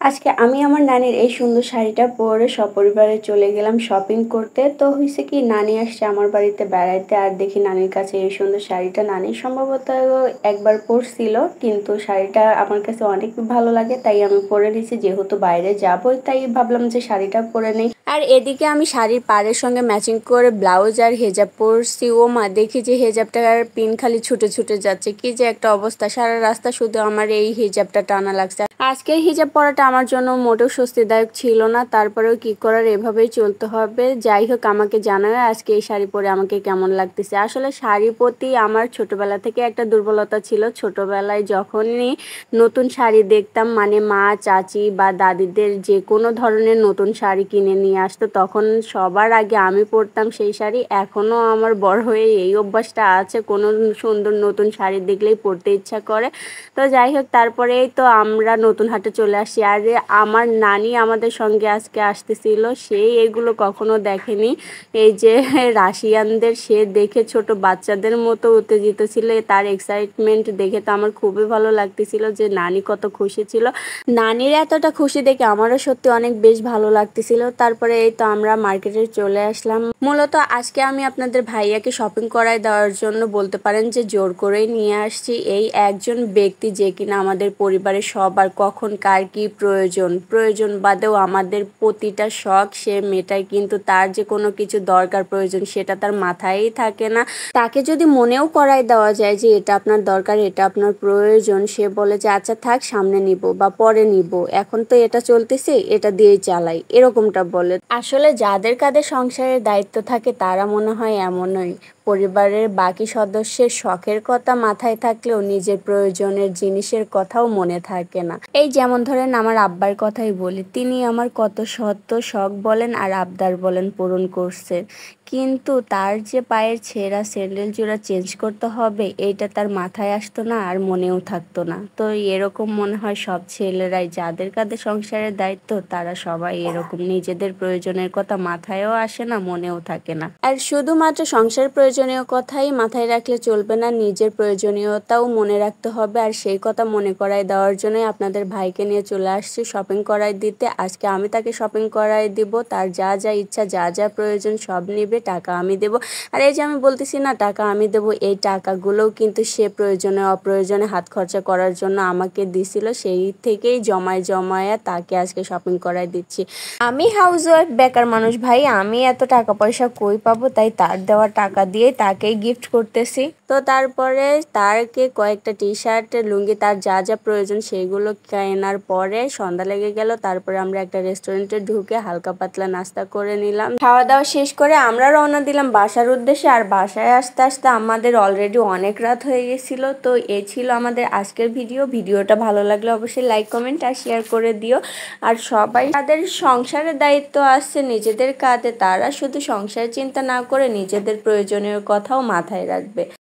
আজকে আমি আমার নানির এই সুন্দর শাড়িটা পরে সপরিবারে চলে গেলাম শপিং করতে। তো হয়েছে কি, নানি আসছে আমার বাড়িতে বেড়াইতে, আর দেখি নানির কাছে এই সুন্দর শাড়িটা। নানি সম্ভবত একবার পরছিল, কিন্তু শাড়িটা আমার কাছে অনেক ভালো লাগে, তাই আমি পরে নিয়েছি। যেহেতু বাইরে যাবোই, তাই ভাবলাম যে শাড়িটা পরে নেই। আর এদিকে আমি শাড়ির পাড়ের সঙ্গে ম্যাচিং করে ব্লাউজ আর হেজাব পরছি। ও মা, দেখি যে হেজাবটার পিন খালি ছুটে ছুটে যাচ্ছে। কি যে একটা অবস্থা, সারা রাস্তা শুধু আমার এই হিজাবটা টানা লাগছে। আজকের হিজাব পরাটা আমার জন্য মোটেও স্বস্তিদায়ক ছিল না, তারপরেও কি করার, এভাবেই চলতে হবে। যাই হোক, আমাকে জানায় আজকে এই শাড়ি পরে আমাকে কেমন লাগতেছে। আসলে শাড়ির প্রতি আমার ছোটবেলা থেকে একটা দুর্বলতা ছিল। ছোটবেলায় যখনই নতুন শাড়ি দেখতাম, মানে মা, চাচি বা দাদিদের যে কোনো ধরনের নতুন শাড়ি কিনে নিয়ে আসতো, তখন সবার আগে আমি পরতাম সেই শাড়ি। এখনও আমার বড় হয়ে এই অভ্যাসটা আছে, কোনো সুন্দর নতুন শাড়ি দেখলেই পরতে ইচ্ছা করে। তো যাই হোক, তারপরেই তো আমরা নতুন হাটে চলে আসি। আর আমার নানি আমাদের সঙ্গে আজকে আসতেছিল, সে এগুলো কখনো দেখেনি। এই যে রাশিয়ানদের, সে দেখে ছোট বাচ্চাদের মতো উত্তেজিত ছিল। তার এক্সাইটমেন্ট দেখে তো আমার খুবই ভালো লাগতেছিল যে নানি কত খুশি ছিল। নানির এতটা খুশি দেখে আমারও সত্যি অনেক বেশ ভালো লাগতেছিল। তারপরে এই তো আমরা মার্কেটে চলে আসলাম। মূলত আজকে আমি আপনাদের ভাইয়াকে শপিং করায় দেওয়ার জন্য বলতে পারেন যে জোর করেই নিয়ে আসছি। এই একজন ব্যক্তি যে কিনা আমাদের পরিবারের সবার কখন কার কি প্রয়োজন বাদেও আমাদের প্রতিটা শখ সে মেটায়, কিন্তু তার যে কোনো কিছু দরকার প্রয়োজন সেটা তার মাথায়ই থাকে না। তাকে যদি মনেও করায় দেওয়া যায় যে এটা আপনার দরকার, এটা আপনার প্রয়োজন, সে বলে যে আচ্ছা থাক, সামনে নিব বা পরে নিব, এখন তো এটা চলতেছে, এটা দিয়েই চালাই, এরকমটা বলে। আসলে যাদের কাঁধে সংসারের দায়িত্ব থাকে তারা মনে হয় এমনই। পরিবারের বাকি সদস্যের শখের কথা মাথায় থাকলেও নিজের প্রয়োজনের জিনিসের কথাও মনে থাকে না। এই যেমন ধরেন আমার আব্বার কথাই বলি, তিনি আমার কত শত শখ বলেন আর আবদার বলেন পূরণ করছে, কিন্তু তার যে পায়ের ছেঁড়া স্যান্ডেল জোড়া চেঞ্জ করতে হবে এইটা তার মাথায় আসতো না আর মনেও থাকতো না। তো এরকম মনে হয় সব ছেলেরাই, যাদের কাঁধে সংসারের দায়িত্ব তারা সবাই এরকম, নিজেদের প্রয়োজনের কথা মাথায়ও আসে না, মনেও থাকে না। আর শুধুমাত্র সংসার প্রয়োজনীয় কথাই মাথায় রাখলে চলবে না, নিজের প্রয়োজনীয়তাও মনে রাখতে হবে। আর সেই কথা মনে করায় দেওয়ার জন্যই আপনাদের ভাইকে নিয়ে চলে আসছি শপিং করায় দিতে। আজকে আমি তাকে শপিং করায় দিব, তার যা যা ইচ্ছা, যা যা প্রয়োজন সব নিবে, টাকা আমি দেব। আর এই যে আমি বলতেছি না টাকা আমি দেব, এই টাকাগুলোও কিন্তু সে প্রয়োজনে অপ্রয়োজনে হাত খরচা করার জন্য আমাকে দিছিল, সেই থেকেই জমায়া তাকে আজকে শপিং করায় দিচ্ছি। আমি হাউস ওয়াইফ, বেকার মানুষ ভাই, আমি এত টাকা পয়সা কই পাবো, তাই তার দেওয়া টাকা দিয়ে তাকেই গিফট করতেছি। তো তারপরে তারকে কয়েকটা টি শার্ট, লুঙ্গি, তার যা যা প্রয়োজন সেইগুলো কেনার পরে সন্ধ্যা লেগে গেল। তারপরে আমরা একটা রেস্টুরেন্টে ঢুকে হালকা পাতলা নাস্তা করে নিলাম। খাওয়া দাওয়া শেষ করে আমরা রওনা দিলাম বাসার উদ্দেশ্যে। আর বাসায় আসতে আসতে আমাদের অলরেডি অনেক রাত হয়ে গেছিলো। তো এই ছিল আমাদের আজকের ভিডিওটা ভালো লাগলে অবশ্যই লাইক, কমেন্ট আর শেয়ার করে দিও। আর সবাই তাদের সংসারের দায়িত্ব আসছে নিজেদের কাঁধে, তারা শুধু সংসার চিন্তা না করে নিজেদের প্রয়োজনীয় কথাও মাথায় রাখবে।